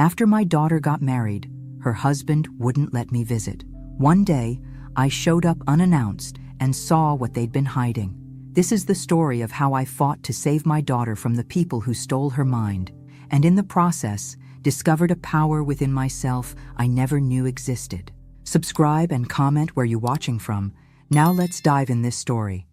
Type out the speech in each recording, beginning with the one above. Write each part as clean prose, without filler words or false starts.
After my daughter got married, her husband wouldn't let me visit. One day, I showed up unannounced and saw what they'd been hiding. This is the story of how I fought to save my daughter from the people who stole her mind, and in the process, discovered a power within myself I never knew existed. Subscribe and comment where you're watching from. Now let's dive in this story.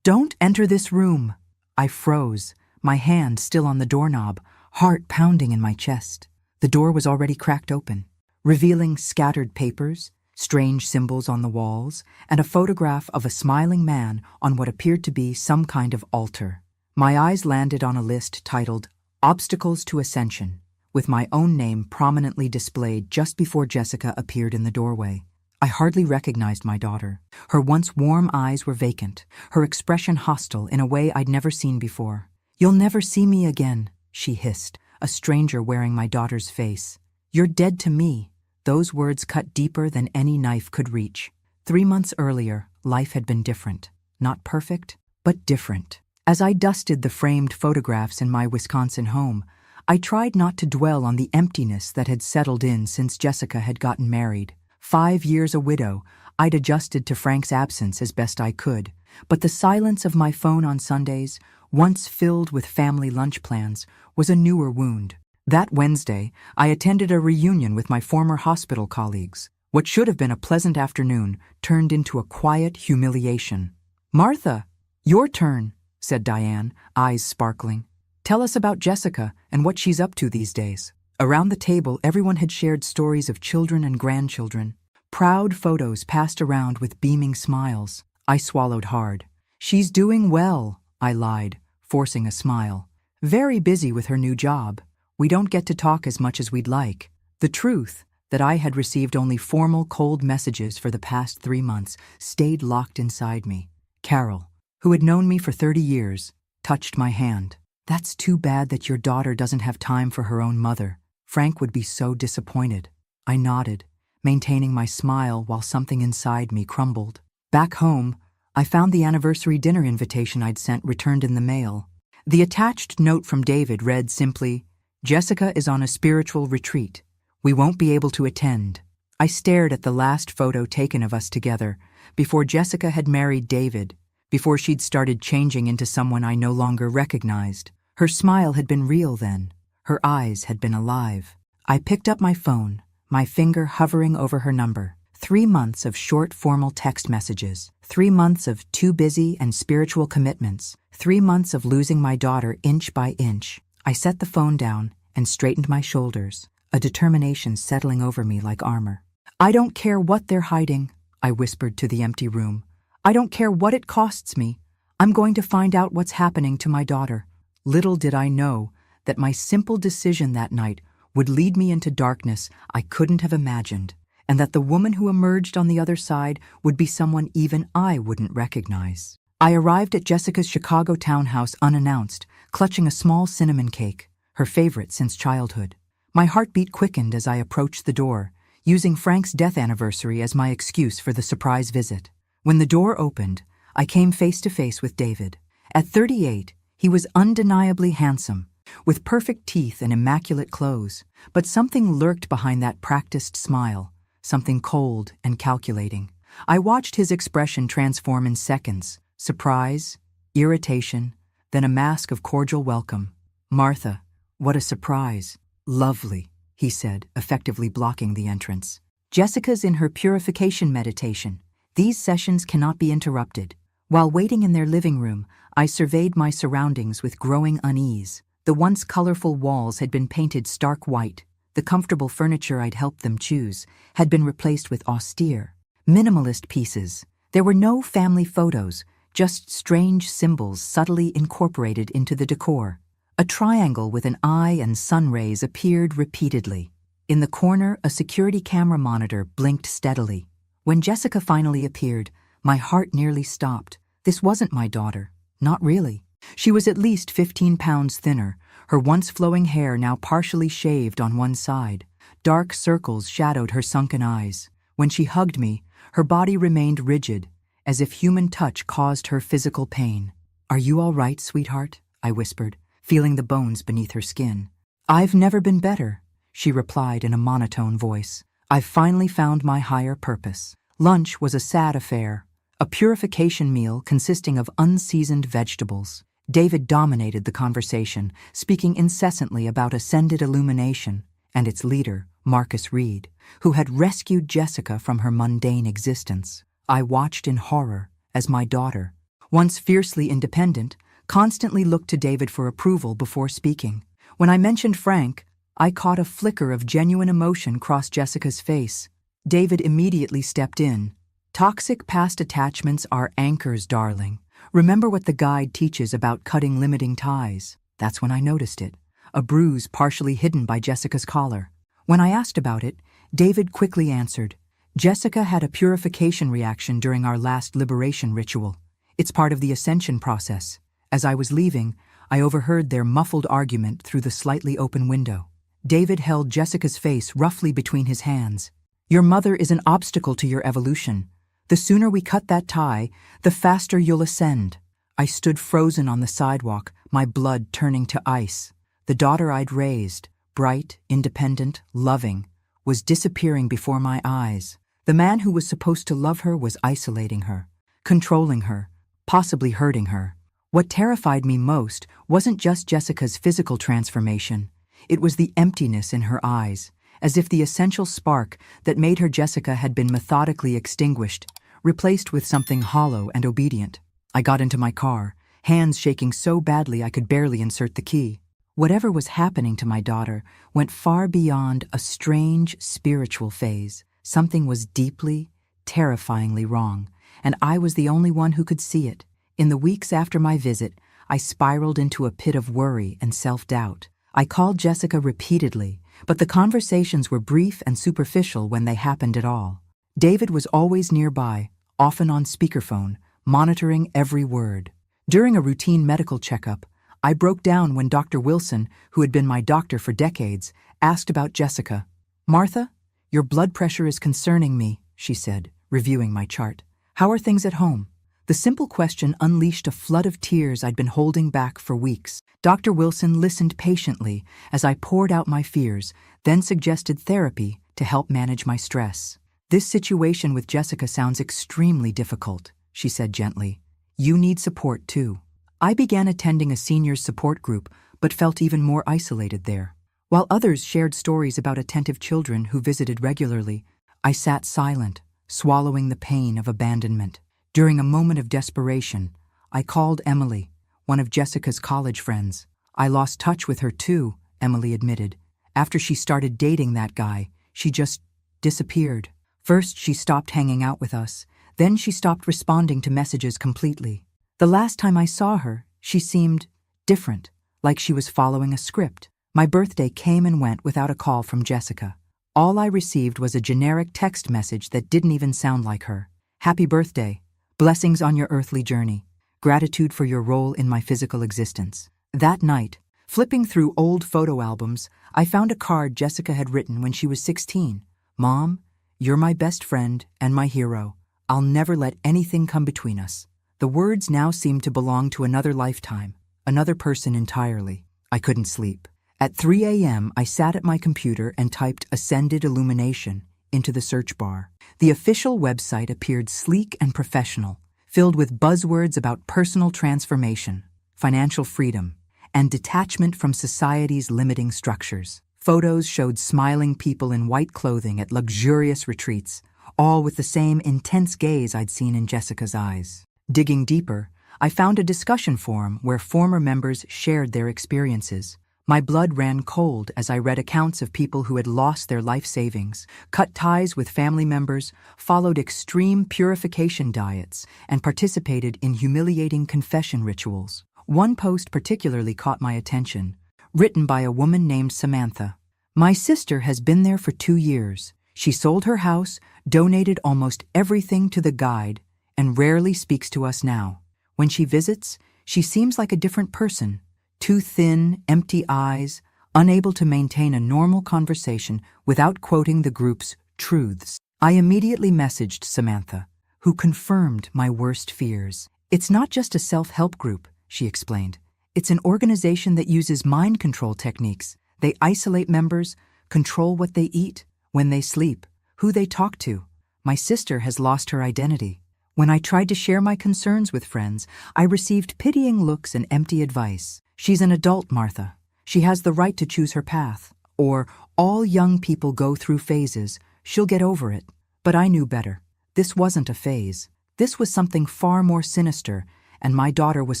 Don't enter this room. I froze, my hand still on the doorknob, heart pounding in my chest. The door was already cracked open, revealing scattered papers, strange symbols on the walls, and a photograph of a smiling man on what appeared to be some kind of altar. My eyes landed on a list titled Obstacles to Ascension, with my own name prominently displayed just before Jessica appeared in the doorway. I hardly recognized my daughter. Her once warm eyes were vacant, her expression hostile in a way I'd never seen before. "You'll never see me again," she hissed, a stranger wearing my daughter's face. "You're dead to me." Those words cut deeper than any knife could reach. 3 months earlier, life had been different. Not perfect, but different. As I dusted the framed photographs in my Wisconsin home, I tried not to dwell on the emptiness that had settled in since Jessica had gotten married. 5 years a widow, I'd adjusted to Frank's absence as best I could, but the silence of my phone on Sundays, once filled with family lunch plans, was a newer wound. That Wednesday, I attended a reunion with my former hospital colleagues. What should have been a pleasant afternoon turned into a quiet humiliation. "Martha, your turn," said Diane, eyes sparkling. "Tell us about Jessica and what she's up to these days." Around the table, everyone had shared stories of children and grandchildren. Proud photos passed around with beaming smiles. I swallowed hard. "She's doing well," I lied, forcing a smile. "Very busy with her new job. We don't get to talk as much as we'd like." The truth, that I had received only formal cold messages for the past 3 months, stayed locked inside me. Carol, who had known me for 30 years, touched my hand. "That's too bad that your daughter doesn't have time for her own mother. Frank would be so disappointed." I nodded, maintaining my smile while something inside me crumbled. Back home, I found the anniversary dinner invitation I'd sent returned in the mail. The attached note from David read simply, "Jessica is on a spiritual retreat. We won't be able to attend." I stared at the last photo taken of us together, before Jessica had married David, before she'd started changing into someone I no longer recognized. Her smile had been real then. Her eyes had been alive. I picked up my phone, my finger hovering over her number. 3 months of short formal text messages. 3 months of too busy and spiritual commitments. 3 months of losing my daughter inch by inch. I set the phone down and straightened my shoulders, a determination settling over me like armor. "I don't care what they're hiding," I whispered to the empty room. "I don't care what it costs me. I'm going to find out what's happening to my daughter." Little did I know that my simple decision that night would lead me into darkness I couldn't have imagined, and that the woman who emerged on the other side would be someone even I wouldn't recognize. I arrived at Jessica's Chicago townhouse unannounced, clutching a small cinnamon cake, her favorite since childhood. My heartbeat quickened as I approached the door, using Frank's death anniversary as my excuse for the surprise visit. When the door opened, I came face to face with David. At 38, he was undeniably handsome, with perfect teeth and immaculate clothes, but something lurked behind that practiced smile, something cold and calculating. I watched his expression transform in seconds, surprise, irritation, then a mask of cordial welcome. "Martha, what a surprise." "Lovely," he said, effectively blocking the entrance. "Jessica's in her purification meditation. These sessions cannot be interrupted." While waiting in their living room, I surveyed my surroundings with growing unease. The once colorful walls had been painted stark white. The comfortable furniture I'd helped them choose had been replaced with austere, minimalist pieces. There were no family photos, just strange symbols subtly incorporated into the decor. A triangle with an eye and sun rays appeared repeatedly. In the corner, a security camera monitor blinked steadily. When Jessica finally appeared, my heart nearly stopped. This wasn't my daughter. Not really. She was at least 15 pounds thinner, her once flowing hair now partially shaved on one side. Dark circles shadowed her sunken eyes. When she hugged me, her body remained rigid, as if human touch caused her physical pain. "Are you all right, sweetheart?" I whispered, feeling the bones beneath her skin. "I've never been better," she replied in a monotone voice. "I've finally found my higher purpose." Lunch was a sad affair, a purification meal consisting of unseasoned vegetables. David dominated the conversation, speaking incessantly about ascended illumination and its leader, Marcus Reed, who had rescued Jessica from her mundane existence. I watched in horror as my daughter, once fiercely independent, constantly looked to David for approval before speaking. When I mentioned Frank, I caught a flicker of genuine emotion cross Jessica's face. David immediately stepped in. "Toxic past attachments are anchors, darling. Remember what the guide teaches about cutting limiting ties." That's when I noticed it, a bruise partially hidden by Jessica's collar. When I asked about it, David quickly answered, "Jessica had a purification reaction during our last liberation ritual. It's part of the ascension process." As I was leaving, I overheard their muffled argument through the slightly open window. David held Jessica's face roughly between his hands. "Your mother is an obstacle to your evolution. The sooner we cut that tie, the faster you'll ascend." I stood frozen on the sidewalk, my blood turning to ice. The daughter I'd raised, bright, independent, loving, was disappearing before my eyes. The man who was supposed to love her was isolating her, controlling her, possibly hurting her. What terrified me most wasn't just Jessica's physical transformation. It was the emptiness in her eyes, as if the essential spark that made her Jessica had been methodically extinguished, replaced with something hollow and obedient. I got into my car, hands shaking so badly I could barely insert the key. Whatever was happening to my daughter went far beyond a strange spiritual phase. Something was deeply, terrifyingly wrong, and I was the only one who could see it. In the weeks after my visit, I spiraled into a pit of worry and self-doubt. I called Jessica repeatedly, but the conversations were brief and superficial when they happened at all. David was always nearby, often on speakerphone, monitoring every word. During a routine medical checkup, I broke down when Dr. Wilson, who had been my doctor for decades, asked about Jessica. "Martha, your blood pressure is concerning me," she said, reviewing my chart. "How are things at home?" The simple question unleashed a flood of tears I'd been holding back for weeks. Dr. Wilson listened patiently as I poured out my fears, then suggested therapy to help manage my stress. "This situation with Jessica sounds extremely difficult," she said gently. "You need support too." I began attending a seniors support group, but felt even more isolated there. While others shared stories about attentive children who visited regularly, I sat silent, swallowing the pain of abandonment. During a moment of desperation, I called Emily, one of Jessica's college friends. "I lost touch with her too," Emily admitted. "After she started dating that guy, she just disappeared. First, she stopped hanging out with us. Then she stopped responding to messages completely. The last time I saw her, she seemed different, like she was following a script. My birthday came and went without a call from Jessica. All I received was a generic text message that didn't even sound like her. "Happy birthday. Blessings on your earthly journey. Gratitude for your role in my physical existence." That night, flipping through old photo albums, I found a card Jessica had written when she was 16. "Mom, you're my best friend and my hero. I'll never let anything come between us." The words now seemed to belong to another lifetime, another person entirely. I couldn't sleep. At 3 a.m., I sat at my computer and typed "Ascended Illumination" into the search bar. The official website appeared sleek and professional, filled with buzzwords about personal transformation, financial freedom, and detachment from society's limiting structures. Photos showed smiling people in white clothing at luxurious retreats, all with the same intense gaze I'd seen in Jessica's eyes. Digging deeper, I found a discussion forum where former members shared their experiences. My blood ran cold as I read accounts of people who had lost their life savings, cut ties with family members, followed extreme purification diets, and participated in humiliating confession rituals. One post particularly caught my attention, written by a woman named Samantha. "My sister has been there for 2 years. She sold her house, donated almost everything to the guide, and rarely speaks to us now. When she visits, she seems like a different person. Too thin, empty eyes, unable to maintain a normal conversation without quoting the group's truths." I immediately messaged Samantha, who confirmed my worst fears. "It's not just a self-help group," she explained. "It's an organization that uses mind control techniques. They isolate members, control what they eat, when they sleep, who they talk to. My sister has lost her identity. When I tried to share my concerns with friends, I received pitying looks and empty advice. She's an adult, Martha. She has the right to choose her path. Or, all young people go through phases. She'll get over it. But I knew better. This wasn't a phase. This was something far more sinister, and my daughter was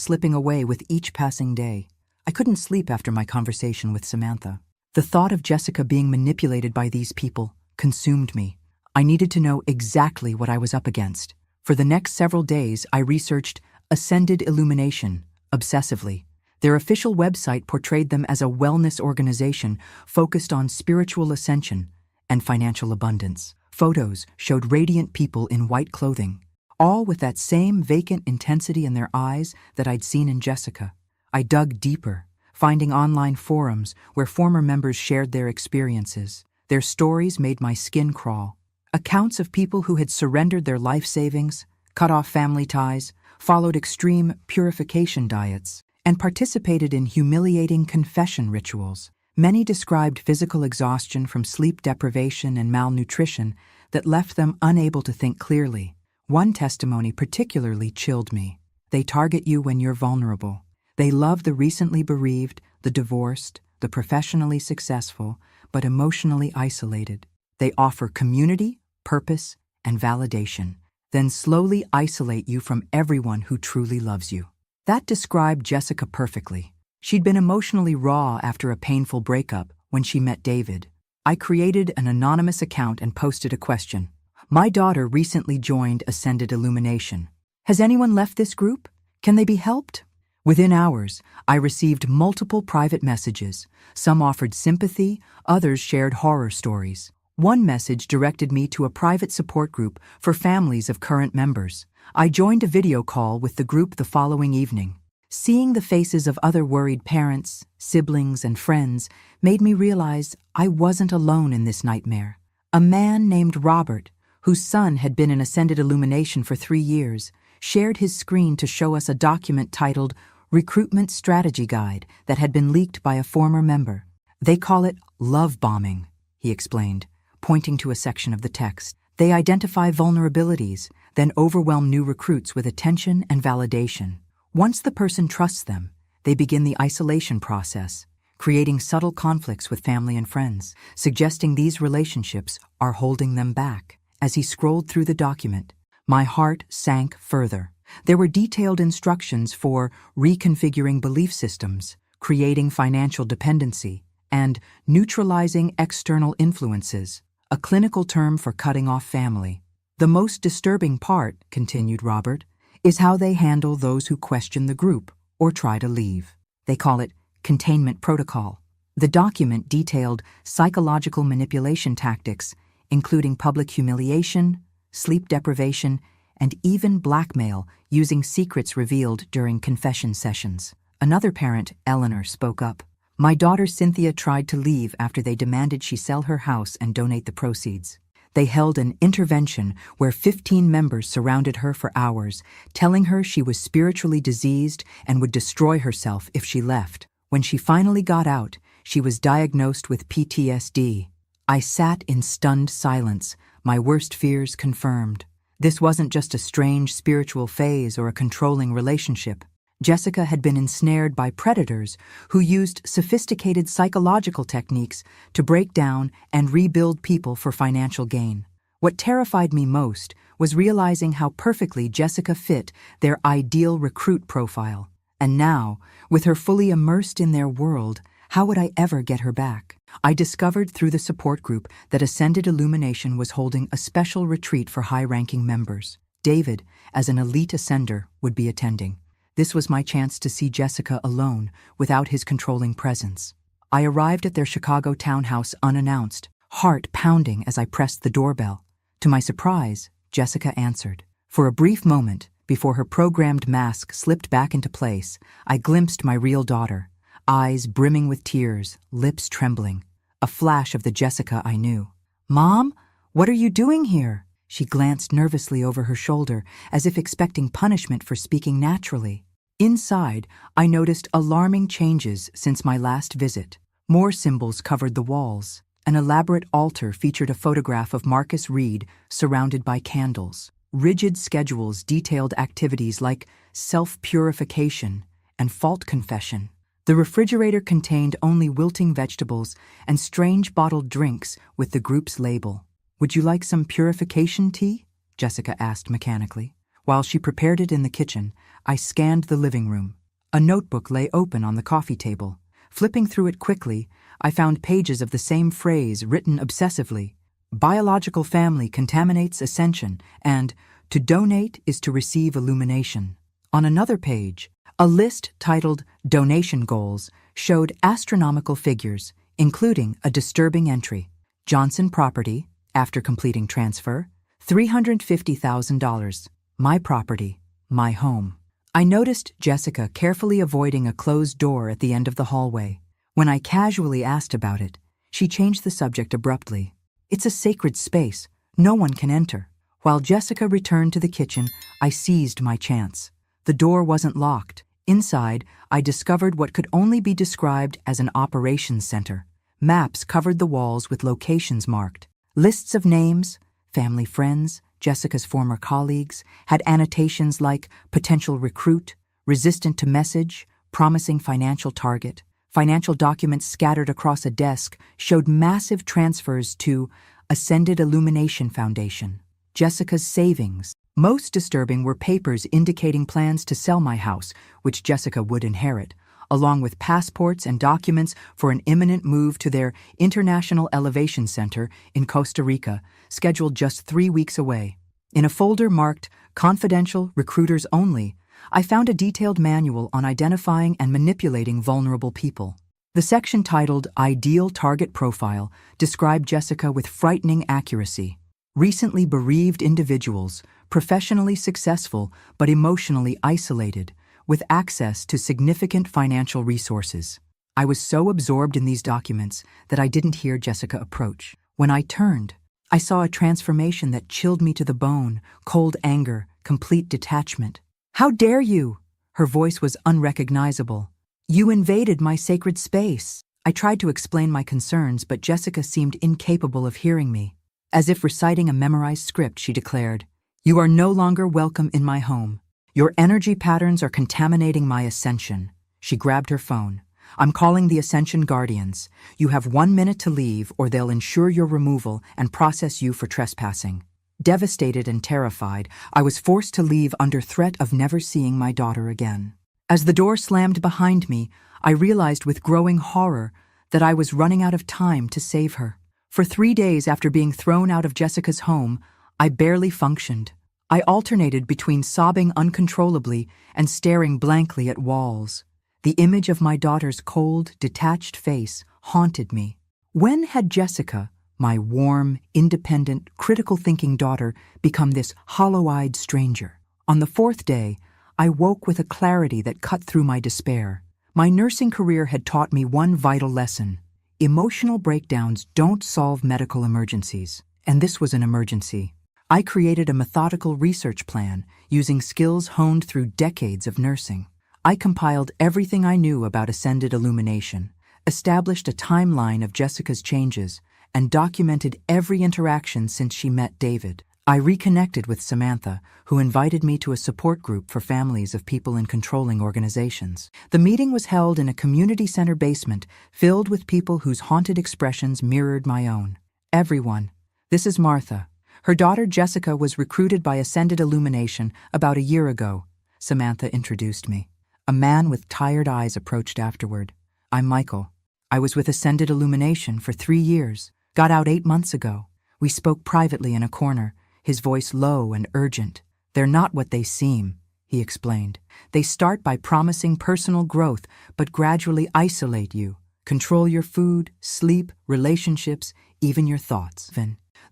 slipping away with each passing day. I couldn't sleep after my conversation with Samantha. The thought of Jessica being manipulated by these people consumed me. I needed to know exactly what I was up against. For the next several days, I researched Ascended Illumination obsessively. Their official website portrayed them as a wellness organization focused on spiritual ascension and financial abundance. Photos showed radiant people in white clothing, all with that same vacant intensity in their eyes that I'd seen in Jessica. I dug deeper, finding online forums where former members shared their experiences. Their stories made my skin crawl. Accounts of people who had surrendered their life savings, cut off family ties, followed extreme purification diets, and participated in humiliating confession rituals. Many described physical exhaustion from sleep deprivation and malnutrition that left them unable to think clearly. One testimony particularly chilled me. They target you when you're vulnerable. They love the recently bereaved, the divorced, the professionally successful, but emotionally isolated. They offer community, purpose, and validation, then slowly isolate you from everyone who truly loves you. That described Jessica perfectly. She'd been emotionally raw after a painful breakup when she met David. I created an anonymous account and posted a question. My daughter recently joined Ascended Illumination. Has anyone left this group? Can they be helped? Within hours, I received multiple private messages. Some offered sympathy, others shared horror stories. One message directed me to a private support group for families of current members. I joined a video call with the group the following evening. Seeing the faces of other worried parents, siblings, and friends made me realize I wasn't alone in this nightmare. A man named Robert, whose son had been in Ascended Illumination for 3 years, shared his screen to show us a document titled Recruitment Strategy Guide that had been leaked by a former member. They call it love bombing, he explained, pointing to a section of the text. They identify vulnerabilities, then overwhelm new recruits with attention and validation. Once the person trusts them, they begin the isolation process, creating subtle conflicts with family and friends, suggesting these relationships are holding them back. As he scrolled through the document, my heart sank further. There were detailed instructions for reconfiguring belief systems, creating financial dependency, and neutralizing external influences, a clinical term for cutting off family. The most disturbing part, continued Robert, is how they handle those who question the group or try to leave. They call it containment protocol. The document detailed psychological manipulation tactics, including public humiliation, sleep deprivation, and even blackmail using secrets revealed during confession sessions. Another parent, Eleanor, spoke up. My daughter Cynthia tried to leave after they demanded she sell her house and donate the proceeds. They held an intervention where 15 members surrounded her for hours, telling her she was spiritually diseased and would destroy herself if she left. When she finally got out, she was diagnosed with PTSD. I sat in stunned silence, my worst fears confirmed. This wasn't just a strange spiritual phase or a controlling relationship. Jessica had been ensnared by predators who used sophisticated psychological techniques to break down and rebuild people for financial gain. What terrified me most was realizing how perfectly Jessica fit their ideal recruit profile. And now, with her fully immersed in their world, how would I ever get her back? I discovered through the support group that Ascended Illumination was holding a special retreat for high-ranking members. David, as an elite ascender, would be attending. This was my chance to see Jessica alone, without his controlling presence. I arrived at their Chicago townhouse unannounced, heart pounding as I pressed the doorbell. To my surprise, Jessica answered. For a brief moment, before her programmed mask slipped back into place, I glimpsed my real daughter, eyes brimming with tears, lips trembling, a flash of the Jessica I knew. "Mom, what are you doing here?" She glanced nervously over her shoulder, as if expecting punishment for speaking naturally. Inside, I noticed alarming changes since my last visit. More symbols covered the walls. An elaborate altar featured a photograph of Marcus Reed surrounded by candles. Rigid schedules detailed activities like self-purification and fault confession. The refrigerator contained only wilting vegetables and strange bottled drinks with the group's label. "Would you like some purification tea?" Jessica asked mechanically. While she prepared it in the kitchen, I scanned the living room. A notebook lay open on the coffee table. Flipping through it quickly, I found pages of the same phrase written obsessively. "Biological family contaminates ascension," and "To donate is to receive illumination." On another page, a list titled Donation Goals showed astronomical figures, including a disturbing entry. Johnson Property, after completing transfer, $350,000. My property, my home. I noticed Jessica carefully avoiding a closed door at the end of the hallway. When I casually asked about it, she changed the subject abruptly. "It's a sacred space. No one can enter." While Jessica returned to the kitchen, I seized my chance. The door wasn't locked. Inside, I discovered what could only be described as an operations center. Maps covered the walls with locations marked. Lists of names, family friends, Jessica's former colleagues, had annotations like potential recruit, resistant to message, promising financial target. Financial documents scattered across a desk showed massive transfers to Ascended Illumination Foundation. Jessica's savings. Most disturbing were papers indicating plans to sell my house, which Jessica would inherit, along with passports and documents for an imminent move to their International Elevation Center in Costa Rica, scheduled just 3 weeks away. In a folder marked Confidential Recruiters Only, I found a detailed manual on identifying and manipulating vulnerable people. The section titled Ideal Target Profile described Jessica with frightening accuracy. Recently bereaved individuals, professionally successful but emotionally isolated, with access to significant financial resources. I was so absorbed in these documents that I didn't hear Jessica approach. When I turned, I saw a transformation that chilled me to the bone: cold anger, complete detachment. "How dare you?" Her voice was unrecognizable. "You invaded my sacred space." I tried to explain my concerns, but Jessica seemed incapable of hearing me. As if reciting a memorized script, she declared, "You are no longer welcome in my home. Your energy patterns are contaminating my ascension." She grabbed her phone. "I'm calling the Ascension Guardians. You have 1 minute to leave, or they'll ensure your removal and process you for trespassing." Devastated and terrified, I was forced to leave under threat of never seeing my daughter again. As the door slammed behind me, I realized with growing horror that I was running out of time to save her. For 3 days after being thrown out of Jessica's home, I barely functioned. I alternated between sobbing uncontrollably and staring blankly at walls. The image of my daughter's cold, detached face haunted me. When had Jessica, my warm, independent, critical-thinking daughter, become this hollow-eyed stranger? On the 4th day, I woke with a clarity that cut through my despair. My nursing career had taught me one vital lesson: emotional breakdowns don't solve medical emergencies. And this was an emergency. I created a methodical research plan using skills honed through decades of nursing. I compiled everything I knew about Ascended Illumination, established a timeline of Jessica's changes, and documented every interaction since she met David. I reconnected with Samantha, who invited me to a support group for families of people in controlling organizations. The meeting was held in a community center basement filled with people whose haunted expressions mirrored my own. "Everyone, this is Martha. Her daughter Jessica was recruited by Ascended Illumination about a year ago," Samantha introduced me. A man with tired eyes approached afterward. "I'm Michael. I was with Ascended Illumination for 3 years, got out 8 months ago." We spoke privately in a corner, his voice low and urgent. "They're not what they seem," he explained. "They start by promising personal growth, but gradually isolate you, control your food, sleep, relationships, even your thoughts.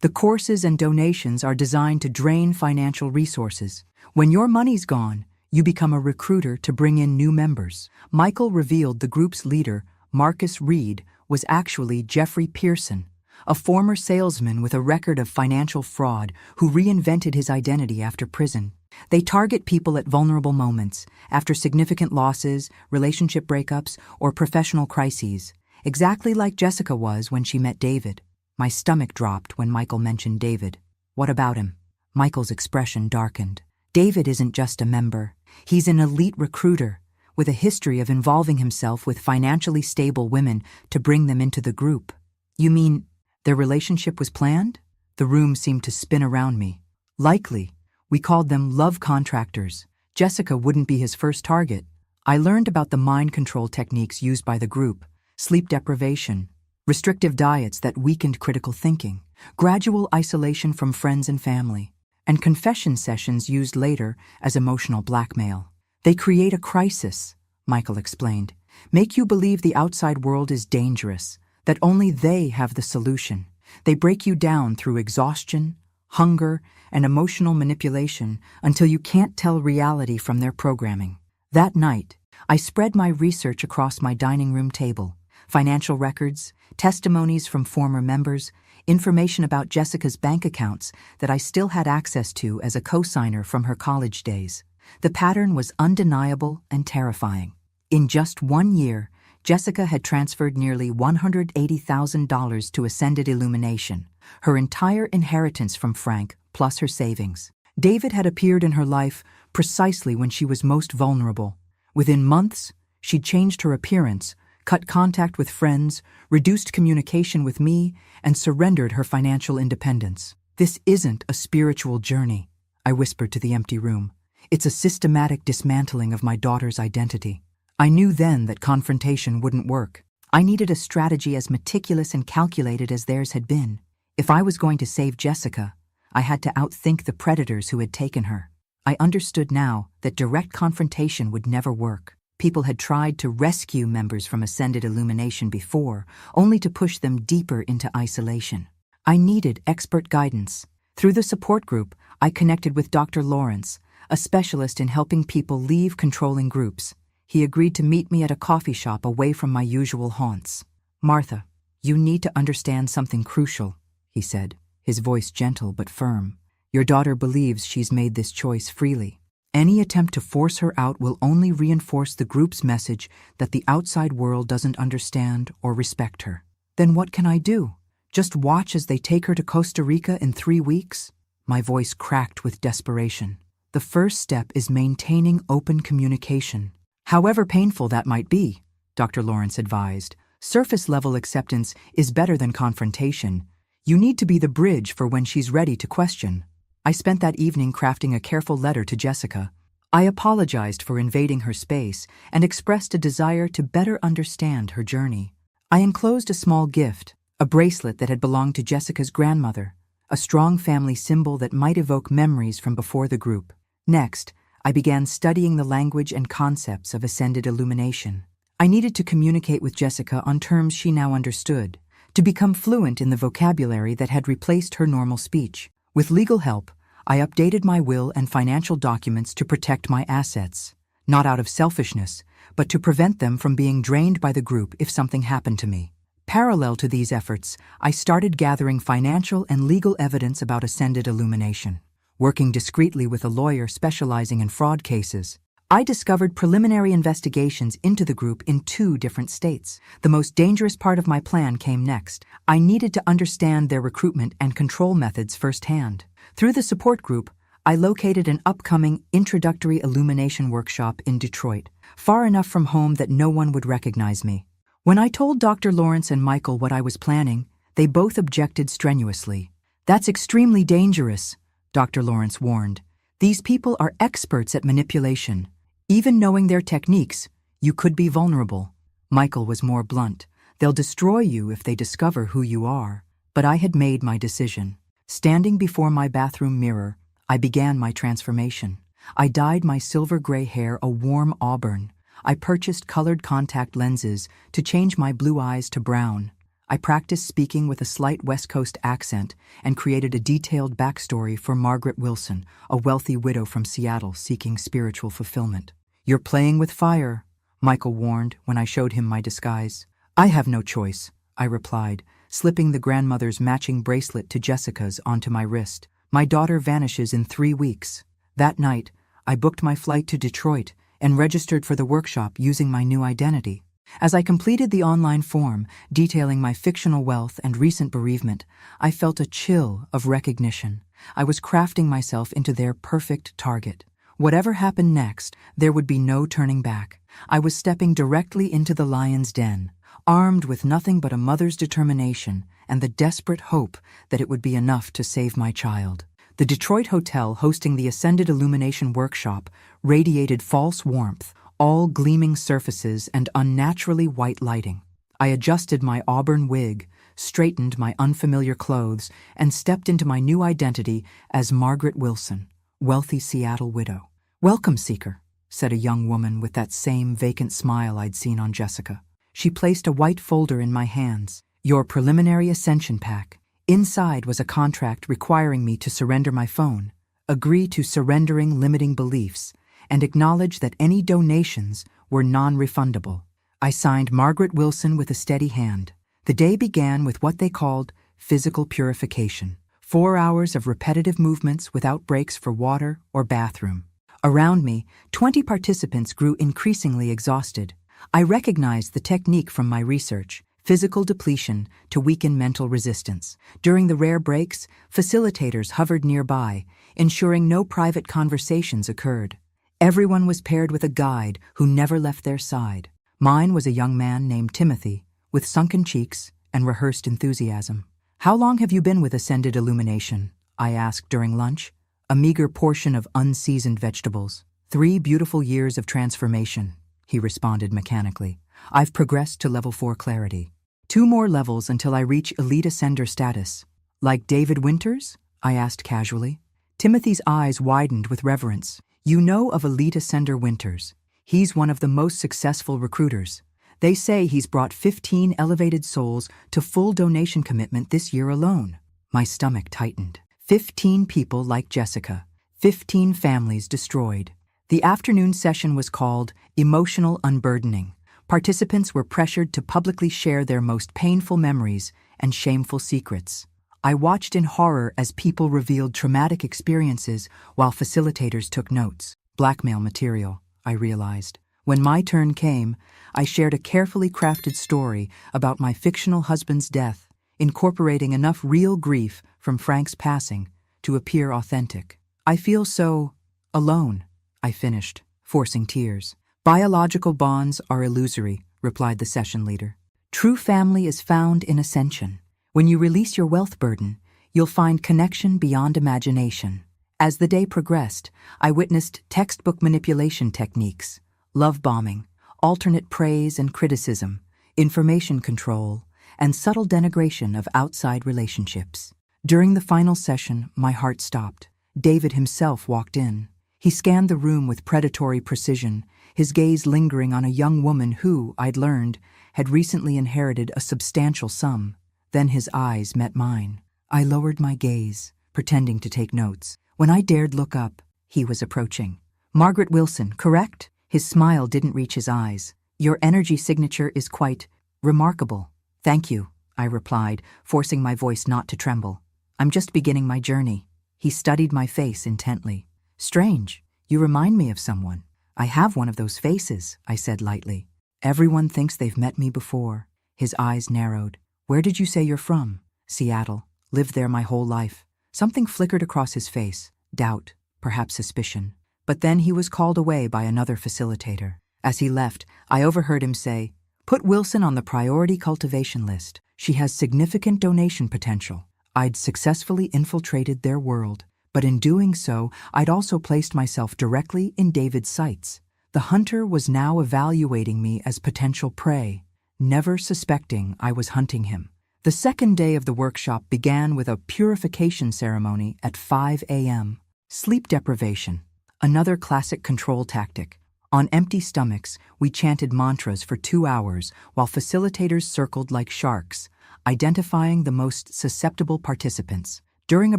The courses and donations are designed to drain financial resources. When your money's gone, you become a recruiter to bring in new members." Michael revealed the group's leader, Marcus Reed, was actually Jeffrey Pearson, a former salesman with a record of financial fraud who reinvented his identity after prison. They target people at vulnerable moments, after significant losses, relationship breakups, or professional crises, exactly like Jessica was when she met David. My stomach dropped when Michael mentioned David. What about him? Michael's expression darkened. David isn't just a member. He's an elite recruiter with a history of involving himself with financially stable women to bring them into the group. You mean their relationship was planned? The room seemed to spin around me. Likely. We called them love contractors. Jessica wouldn't be his first target. I learned about the mind control techniques used by the group: sleep deprivation, restrictive diets that weakened critical thinking, gradual isolation from friends and family, and confession sessions used later as emotional blackmail. They create a crisis, Michael explained, make you believe the outside world is dangerous, that only they have the solution. They break you down through exhaustion, hunger, and emotional manipulation until you can't tell reality from their programming. That night, I spread my research across my dining room table: financial records, testimonies from former members, information about Jessica's bank accounts that I still had access to as a co-signer from her college days. The pattern was undeniable and terrifying. In just 1 year, Jessica had transferred nearly $180,000 to Ascended Illumination, her entire inheritance from Frank, plus her savings. David had appeared in her life precisely when she was most vulnerable. Within months, she'd changed her appearance, cut contact with friends, reduced communication with me, and surrendered her financial independence. This isn't a spiritual journey, I whispered to the empty room. It's a systematic dismantling of my daughter's identity. I knew then that confrontation wouldn't work. I needed a strategy as meticulous and calculated as theirs had been. If I was going to save Jessica, I had to outthink the predators who had taken her. I understood now that direct confrontation would never work. People had tried to rescue members from Ascended Illumination before, only to push them deeper into isolation. I needed expert guidance. Through the support group, I connected with Dr. Lawrence, a specialist in helping people leave controlling groups. He agreed to meet me at a coffee shop away from my usual haunts. "Martha, you need to understand something crucial," he said, his voice gentle but firm. "Your daughter believes she's made this choice freely. Any attempt to force her out will only reinforce the group's message that the outside world doesn't understand or respect her." "Then what can I do? Just watch as they take her to Costa Rica in 3 weeks?" My voice cracked with desperation. "The first step is maintaining open communication. However painful that might be," Dr. Lawrence advised, "surface-level acceptance is better than confrontation. You need to be the bridge for when she's ready to question." I spent that evening crafting a careful letter to Jessica. I apologized for invading her space and expressed a desire to better understand her journey. I enclosed a small gift, a bracelet that had belonged to Jessica's grandmother, a strong family symbol that might evoke memories from before the group. Next, I began studying the language and concepts of Ascended Illumination. I needed to communicate with Jessica on terms she now understood, to become fluent in the vocabulary that had replaced her normal speech. With legal help, I updated my will and financial documents to protect my assets, not out of selfishness, but to prevent them from being drained by the group if something happened to me. Parallel to these efforts, I started gathering financial and legal evidence about Ascended Illumination. Working discreetly with a lawyer specializing in fraud cases, I discovered preliminary investigations into the group in 2 different states. The most dangerous part of my plan came next. I needed to understand their recruitment and control methods firsthand. Through the support group, I located an upcoming introductory illumination workshop in Detroit, far enough from home that no one would recognize me. When I told Dr. Lawrence and Michael what I was planning, they both objected strenuously. "That's extremely dangerous," Dr. Lawrence warned. "These people are experts at manipulation. Even knowing their techniques, you could be vulnerable." Michael was more blunt. "They'll destroy you if they discover who you are." But I had made my decision. Standing before my bathroom mirror, I began my transformation. I dyed my silver-gray hair a warm auburn. I purchased colored contact lenses to change my blue eyes to brown. I practiced speaking with a slight West Coast accent and created a detailed backstory for Margaret Wilson, a wealthy widow from Seattle seeking spiritual fulfillment. "You're playing with fire," Michael warned when I showed him my disguise. "I have no choice," I replied, slipping the grandmother's matching bracelet to Jessica's onto my wrist. "My daughter vanishes in 3 weeks." That night, I booked my flight to Detroit and registered for the workshop using my new identity. As I completed the online form detailing my fictional wealth and recent bereavement, I felt a chill of recognition. I was crafting myself into their perfect target. Whatever happened next, there would be no turning back. I was stepping directly into the lion's den, armed with nothing but a mother's determination and the desperate hope that it would be enough to save my child. The Detroit hotel hosting the Ascended Illumination workshop radiated false warmth, all gleaming surfaces and unnaturally white lighting. I adjusted my auburn wig, straightened my unfamiliar clothes, and stepped into my new identity as Margaret Wilson, wealthy Seattle widow. "Welcome, seeker," said a young woman with that same vacant smile I'd seen on Jessica. She placed a white folder in my hands. "Your preliminary ascension pack." Inside was a contract requiring me to surrender my phone, agree to surrendering limiting beliefs, and acknowledge that any donations were non-refundable. I signed Margaret Wilson with a steady hand. The day began with what they called physical purification. 4 hours of repetitive movements without breaks for water or bathroom. Around me, 20 participants grew increasingly exhausted. I recognized the technique from my research: physical depletion to weaken mental resistance. During the rare breaks, facilitators hovered nearby, ensuring no private conversations occurred. Everyone was paired with a guide who never left their side. Mine was a young man named Timothy, with sunken cheeks and rehearsed enthusiasm. "How long have you been with Ascended Illumination?" I asked during lunch, a meager portion of unseasoned vegetables. "3 beautiful years of transformation," he responded mechanically. "I've progressed to level 4 clarity. 2 more levels until I reach Elite Ascender status." "Like David Winters?" I asked casually. Timothy's eyes widened with reverence. "You know of Elite Ascender Winters. He's one of the most successful recruiters. They say he's brought 15 elevated souls to full donation commitment this year alone." My stomach tightened. 15 people like Jessica. 15 families destroyed. The afternoon session was called Emotional Unburdening. Participants were pressured to publicly share their most painful memories and shameful secrets. I watched in horror as people revealed traumatic experiences while facilitators took notes. Blackmail material, I realized. When my turn came, I shared a carefully crafted story about my fictional husband's death, incorporating enough real grief from Frank's passing to appear authentic. "I feel so alone," I finished, forcing tears. "Biological bonds are illusory," replied the session leader. "True family is found in ascension. When you release your wealth burden, you'll find connection beyond imagination." As the day progressed, I witnessed textbook manipulation techniques, love bombing, alternate praise and criticism, information control, and subtle denigration of outside relationships. During the final session, my heart stopped. David himself walked in. He scanned the room with predatory precision, his gaze lingering on a young woman who, I'd learned, had recently inherited a substantial sum. Then his eyes met mine. I lowered my gaze, pretending to take notes. When I dared look up, he was approaching. "Margaret Wilson, correct?" His smile didn't reach his eyes. "Your energy signature is quite remarkable." "Thank you," I replied, forcing my voice not to tremble. "I'm just beginning my journey." He studied my face intently. "Strange, you remind me of someone." "I have one of those faces," I said lightly. "Everyone thinks they've met me before." His eyes narrowed. "Where did you say you're from?" "Seattle. Lived there my whole life." Something flickered across his face. Doubt, perhaps suspicion. But then he was called away by another facilitator. As he left, I overheard him say, "Put Wilson on the priority cultivation list. She has significant donation potential." I'd successfully infiltrated their world, but in doing so, I'd also placed myself directly in David's sights. The hunter was now evaluating me as potential prey, never suspecting I was hunting him. The second day of the workshop began with a purification ceremony at 5 a.m. Sleep deprivation, another classic control tactic. On empty stomachs, we chanted mantras for 2 hours while facilitators circled like sharks, identifying the most susceptible participants. During a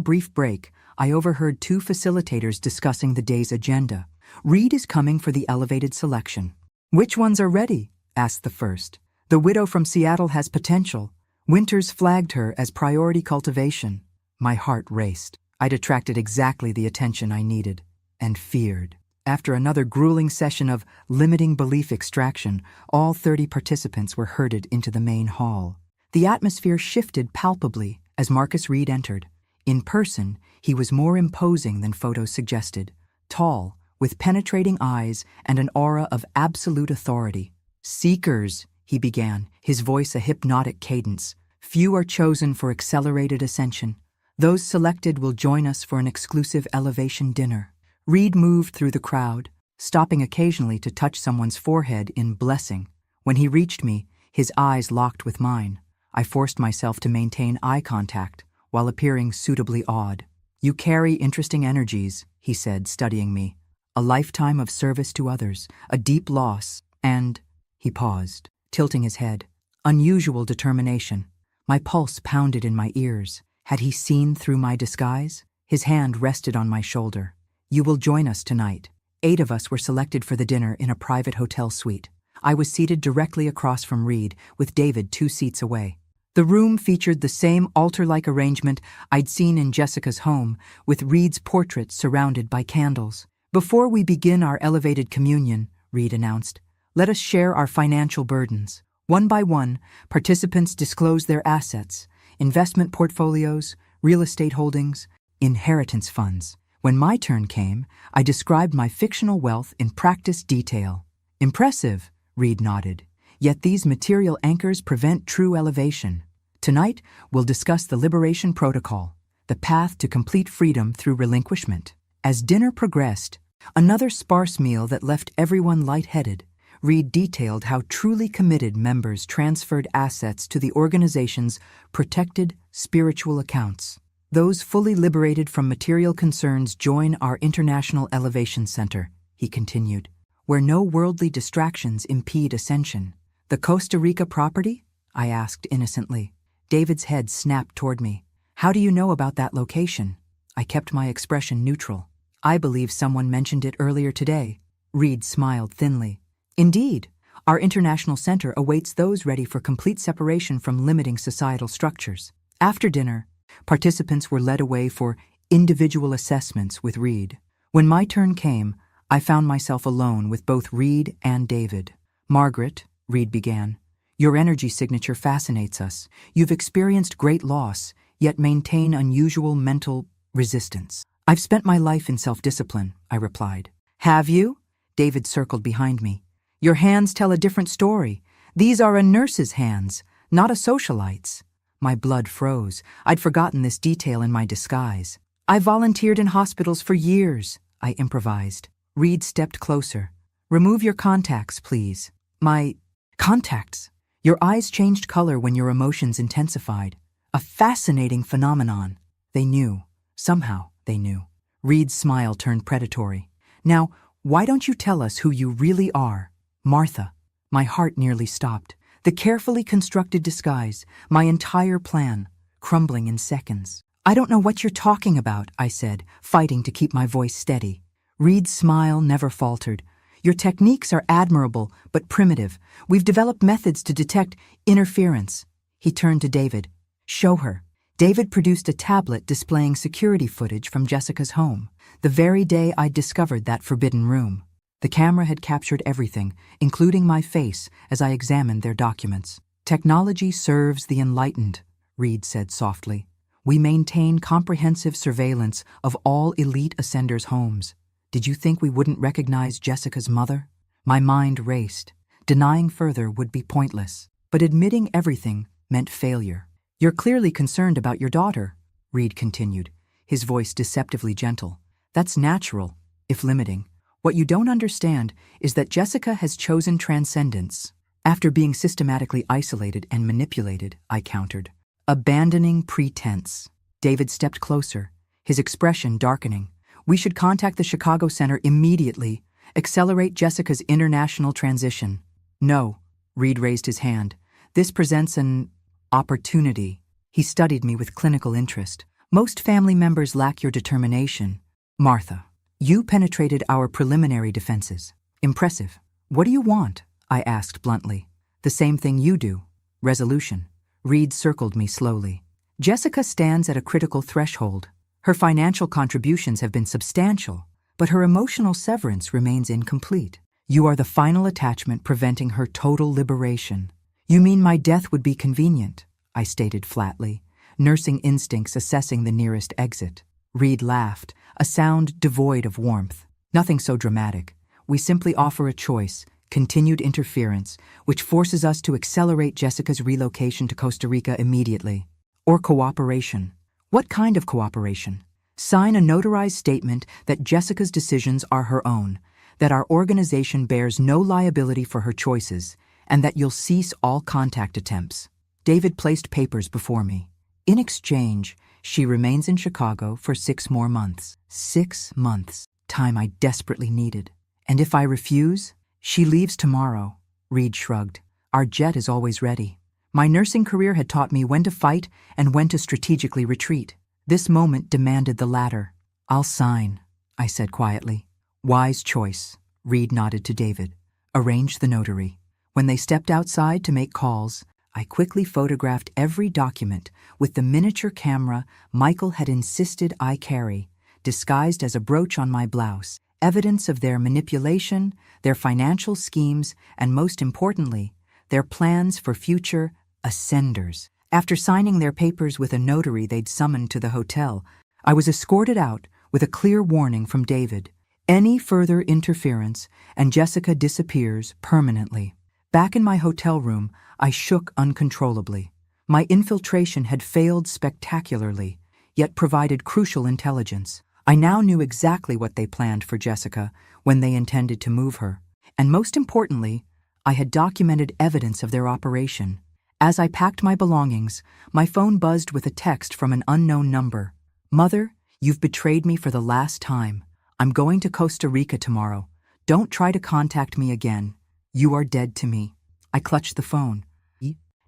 brief break, I overheard 2 facilitators discussing the day's agenda. "Reed is coming for the elevated selection." "Which ones are ready?" asked the first. "The widow from Seattle has potential. Winters flagged her as priority cultivation." My heart raced. I'd attracted exactly the attention I needed and feared. After another grueling session of limiting belief extraction, all 30 participants were herded into the main hall. The atmosphere shifted palpably as Marcus Reed entered. In person, he was more imposing than photos suggested. Tall, with penetrating eyes and an aura of absolute authority. "Seekers," he began, his voice a hypnotic cadence. "Few are chosen for accelerated ascension. Those selected will join us for an exclusive elevation dinner." Reed moved through the crowd, stopping occasionally to touch someone's forehead in blessing. When he reached me, his eyes locked with mine. I forced myself to maintain eye contact while appearing suitably awed. "You carry interesting energies," he said, studying me. "A lifetime of service to others, a deep loss, and—" He paused, tilting his head. "Unusual determination." My pulse pounded in my ears. Had he seen through my disguise? His hand rested on my shoulder. "You will join us tonight." 8 of us were selected for the dinner in a private hotel suite. I was seated directly across from Reed, with David 2 seats away. The room featured the same altar-like arrangement I'd seen in Jessica's home, with Reed's portrait surrounded by candles. "Before we begin our elevated communion," Reed announced, "let us share our financial burdens." One by one, participants disclosed their assets, investment portfolios, real estate holdings, inheritance funds. When my turn came, I described my fictional wealth in practiced detail. "Impressive," Reed nodded. "Yet these material anchors prevent true elevation. Tonight, we'll discuss the liberation protocol, the path to complete freedom through relinquishment." As dinner progressed, another sparse meal that left everyone lightheaded, Reed detailed how truly committed members transferred assets to the organization's protected spiritual accounts. "Those fully liberated from material concerns join our International Elevation Center," he continued, "where no worldly distractions impede ascension." "The Costa Rica property?" I asked innocently. David's head snapped toward me. "How do you know about that location?" I kept my expression neutral. "I believe someone mentioned it earlier today." Reed smiled thinly. "Indeed, our International Center awaits those ready for complete separation from limiting societal structures." After dinner, participants were led away for individual assessments with Reed. When my turn came, I found myself alone with both Reed and David. "Margaret," Reed began, "your energy signature fascinates us. You've experienced great loss, yet maintain unusual mental resistance." "I've spent my life in self-discipline," I replied. "Have you?" David circled behind me. "Your hands tell a different story. These are a nurse's hands, not a socialite's." My blood froze. I'd forgotten this detail in my disguise. "I volunteered in hospitals for years," I improvised. Reed stepped closer. "Remove your contacts, please." "My contacts?" "Your eyes changed color when your emotions intensified. A fascinating phenomenon." They knew. Somehow they knew. Reed's smile turned predatory. "Now, why don't you tell us who you really are?" "Martha." My heart nearly stopped. The carefully constructed disguise, my entire plan, crumbling in seconds. "I don't know what you're talking about," I said, fighting to keep my voice steady. Reed's smile never faltered. "Your techniques are admirable, but primitive. We've developed methods to detect interference." He turned to David. "Show her." David produced a tablet displaying security footage from Jessica's home, the very day I'd discovered that forbidden room. The camera had captured everything, including my face, as I examined their documents. "Technology serves the enlightened," Reed said softly. "We maintain comprehensive surveillance of all elite ascenders' homes. Did you think we wouldn't recognize Jessica's mother?" My mind raced. Denying further would be pointless, but admitting everything meant failure. "You're clearly concerned about your daughter," Reed continued, his voice deceptively gentle. "That's natural, if limiting. What you don't understand is that Jessica has chosen transcendence. After being systematically isolated and manipulated," I countered. "Abandoning pretense." David stepped closer, his expression darkening. "We should contact the Chicago Center immediately. Accelerate Jessica's international transition." "No," Reed raised his hand. "This presents an opportunity." He studied me with clinical interest. "Most family members lack your determination. Martha, you penetrated our preliminary defenses. Impressive. What do you want?" I asked bluntly. "The same thing you do. Resolution." Reed circled me slowly. "Jessica stands at a critical threshold. Her financial contributions have been substantial, but her emotional severance remains incomplete. You are the final attachment preventing her total liberation. You mean my death would be convenient, I stated flatly, nursing instincts assessing the nearest exit. Reed laughed, a sound devoid of warmth. Nothing so dramatic. We simply offer a choice, continued interference, which forces us to accelerate Jessica's relocation to Costa Rica immediately. Or cooperation. What kind of cooperation? Sign a notarized statement that Jessica's decisions are her own, that our organization bears no liability for her choices, and that you'll cease all contact attempts. David placed papers before me. In exchange, she remains in Chicago for 6 more months. 6 months. Time I desperately needed. And if I refuse, she leaves tomorrow. Reed shrugged. Our jet is always ready. My nursing career had taught me when to fight and when to strategically retreat. This moment demanded the latter. I'll sign, I said quietly. Wise choice, Reed nodded to David. Arrange the notary. When they stepped outside to make calls, I quickly photographed every document with the miniature camera Michael had insisted I carry, disguised as a brooch on my blouse, evidence of their manipulation, their financial schemes, and most importantly, their plans for future ascenders. After signing their papers with a notary they'd summoned to the hotel, I was escorted out with a clear warning from David. Any further interference, and Jessica disappears permanently. Back in my hotel room, I shook uncontrollably. My infiltration had failed spectacularly, yet provided crucial intelligence. I now knew exactly what they planned for Jessica when they intended to move her. And most importantly, I had documented evidence of their operation. As I packed my belongings, my phone buzzed with a text from an unknown number. Mother, you've betrayed me for the last time. I'm going to Costa Rica tomorrow. Don't try to contact me again. You are dead to me. I clutched the phone,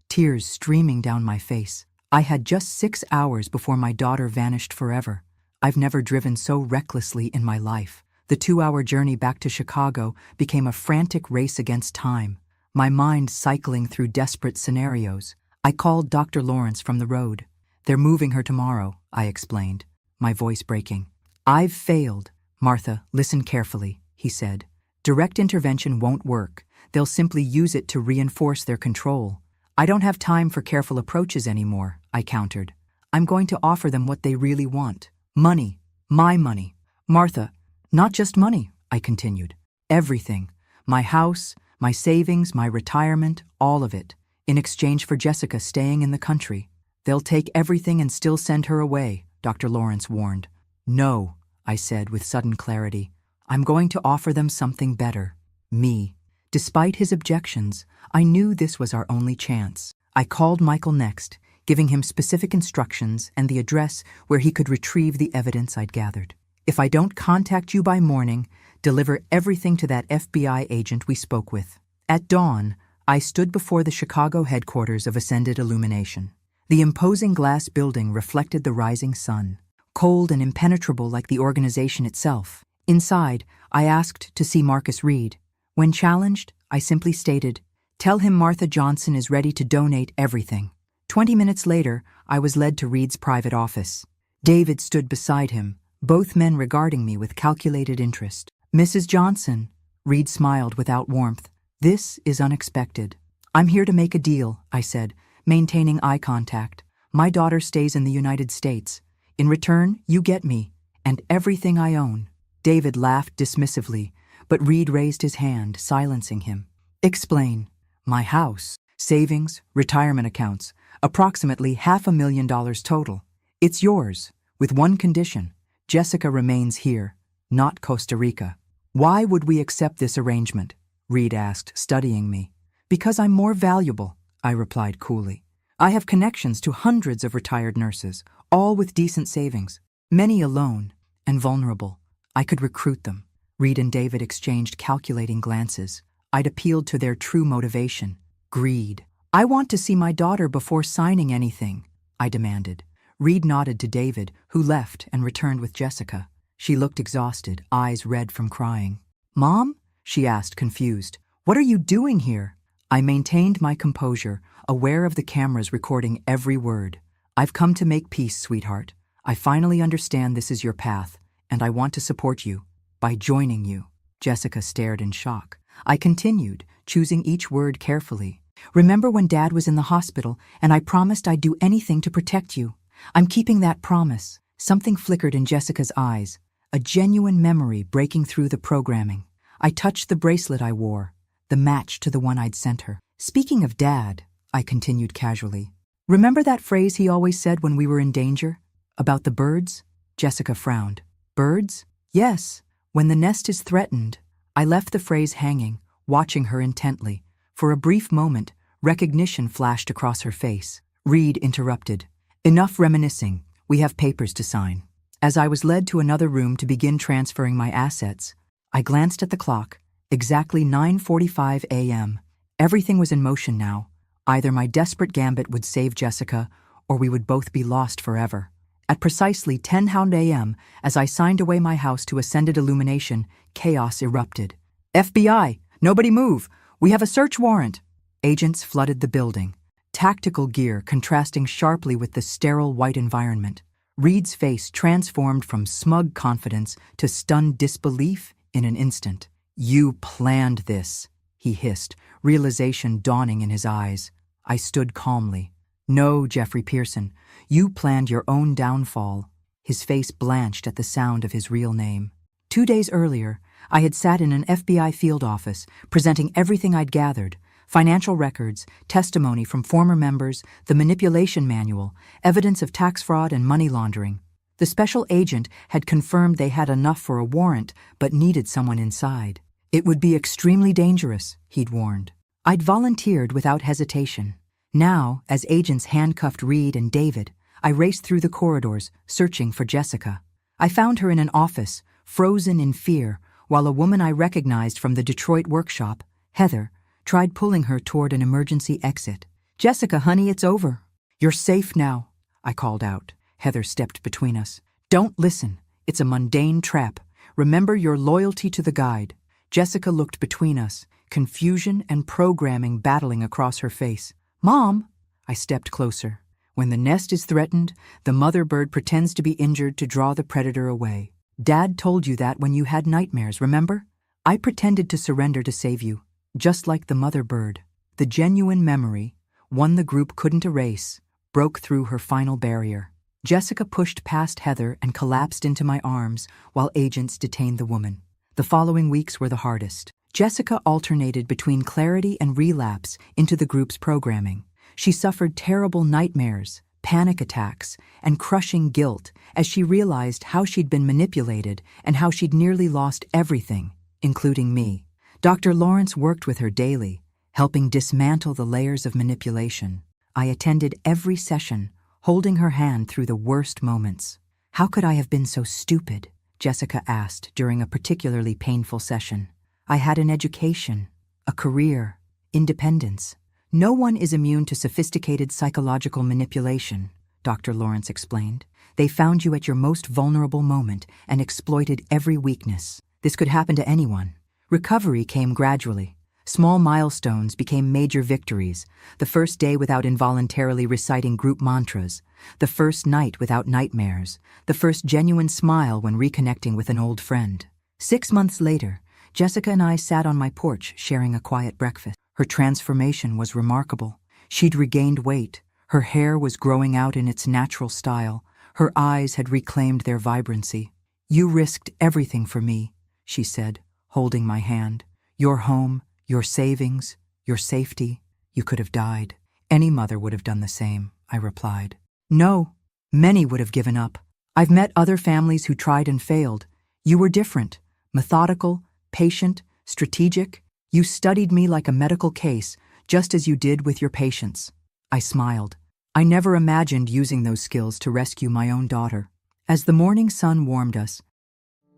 tears streaming down my face. I had just 6 hours before my daughter vanished forever. I've never driven so recklessly in my life. The 2-hour journey back to Chicago became a frantic race against time, my mind cycling through desperate scenarios. I called Dr. Lawrence from the road. They're moving her tomorrow, I explained, my voice breaking. I've failed. Martha, listen carefully, he said. Direct intervention won't work. They'll simply use it to reinforce their control. I don't have time for careful approaches anymore, I countered. I'm going to offer them what they really want. Money. My money. Martha, not just money, I continued. Everything. My house, my savings, my retirement, all of it. In exchange for Jessica staying in the country. They'll take everything and still send her away, Dr. Lawrence warned. No, I said with sudden clarity. I'm going to offer them something better. Me. Despite his objections, I knew this was our only chance. I called Michael next, giving him specific instructions and the address where he could retrieve the evidence I'd gathered. If I don't contact you by morning, deliver everything to that FBI agent we spoke with. At dawn, I stood before the Chicago headquarters of Ascended Illumination. The imposing glass building reflected the rising sun, cold and impenetrable like the organization itself. Inside, I asked to see Marcus Reed. When challenged, I simply stated, "Tell him Martha Johnson is ready to donate everything." 20 minutes later, I was led to Reed's private office. David stood beside him, both men regarding me with calculated interest. "Mrs. Johnson," Reed smiled without warmth, "this is unexpected." "I'm here to make a deal," I said, maintaining eye contact. "My daughter stays in the United States. In return, you get me, and everything I own." David laughed dismissively, but Reed raised his hand, silencing him. "Explain." "My house, savings, retirement accounts, approximately $500,000 total. It's yours, with one condition. Jessica remains here, not Costa Rica." "Why would we accept this arrangement?" Reed asked, studying me. "Because I'm more valuable," I replied coolly. "I have connections to hundreds of retired nurses, all with decent savings, many alone and vulnerable. I could recruit them." Reed and David exchanged calculating glances. I'd appealed to their true motivation, greed. "I want to see my daughter before signing anything," I demanded. Reed nodded to David, who left and returned with Jessica. She looked exhausted, eyes red from crying. "Mom?" she asked, confused. "What are you doing here?" I maintained my composure, aware of the cameras recording every word. "I've come to make peace, sweetheart. I finally understand this is your path, and I want to support you." By joining you. Jessica stared in shock. I continued, choosing each word carefully. Remember when Dad was in the hospital and I promised I'd do anything to protect you? I'm keeping that promise. Something flickered in Jessica's eyes, a genuine memory breaking through the programming. I touched the bracelet I wore, the match to the one I'd sent her. Speaking of Dad, I continued casually. Remember that phrase he always said when we were in danger? About the birds? Jessica frowned. Birds? Yes. When the nest is threatened. I left the phrase hanging, watching her intently. For a brief moment, recognition flashed across her face. Reed interrupted. Enough reminiscing. We have papers to sign. As I was led to another room to begin transferring my assets, I glanced at the clock. Exactly 9:45 a.m. Everything was in motion now. Either my desperate gambit would save Jessica, or we would both be lost forever. At precisely 10 a.m., as I signed away my house to ascended illumination, chaos erupted. FBI! Nobody move! We have a search warrant! Agents flooded the building. Tactical gear contrasting sharply with the sterile white environment. Reed's face transformed from smug confidence to stunned disbelief in an instant. You planned this, he hissed, realization dawning in his eyes. I stood calmly. No, Jeffrey Pearson, you planned your own downfall. His face blanched at the sound of his real name. 2 days earlier, I had sat in an FBI field office, presenting everything I'd gathered. Financial records, testimony from former members, the manipulation manual, evidence of tax fraud and money laundering. The special agent had confirmed they had enough for a warrant, but needed someone inside. It would be extremely dangerous, he'd warned. I'd volunteered without hesitation. Now, as agents handcuffed Reed and David, I raced through the corridors, searching for Jessica. I found her in an office, frozen in fear, while a woman I recognized from the Detroit workshop, Heather, tried pulling her toward an emergency exit. Jessica, honey, it's over. You're safe now, I called out. Heather stepped between us. Don't listen. It's a mundane trap. Remember your loyalty to the guide. Jessica looked between us, confusion and programming battling across her face. Mom! I stepped closer. When the nest is threatened, the mother bird pretends to be injured to draw the predator away. Dad told you that when you had nightmares, remember? I pretended to surrender to save you. Just like the mother bird, the genuine memory, one the group couldn't erase, broke through her final barrier. Jessica pushed past Heather and collapsed into my arms while agents detained the woman. The following weeks were the hardest. Jessica alternated between clarity and relapse into the group's programming. She suffered terrible nightmares, panic attacks, and crushing guilt as she realized how she'd been manipulated and how she'd nearly lost everything, including me. Dr. Lawrence worked with her daily, helping dismantle the layers of manipulation. I attended every session, holding her hand through the worst moments. How could I have been so stupid? Jessica asked during a particularly painful session. I had an education, a career, independence. No one is immune to sophisticated psychological manipulation, Dr. Lawrence explained. They found you at your most vulnerable moment and exploited every weakness. This could happen to anyone. Recovery came gradually. Small milestones became major victories. The first day without involuntarily reciting group mantras. The first night without nightmares. The first genuine smile when reconnecting with an old friend. 6 months later, Jessica and I sat on my porch sharing a quiet breakfast. Her transformation was remarkable. She'd regained weight. Her hair was growing out in its natural style. Her eyes had reclaimed their vibrancy. You risked everything for me, she said, holding my hand. Your home, your savings, your safety. You could have died. Any mother would have done the same, I replied. No, many would have given up. I've met other families who tried and failed. You were different, methodical, patient, strategic. You studied me like a medical case, just as you did with your patients. I smiled. I never imagined using those skills to rescue my own daughter. As the morning sun warmed us,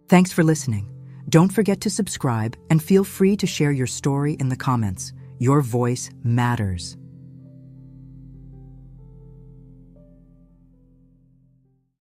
thanks for listening. Don't forget to subscribe and feel free to share your story in the comments. Your voice matters.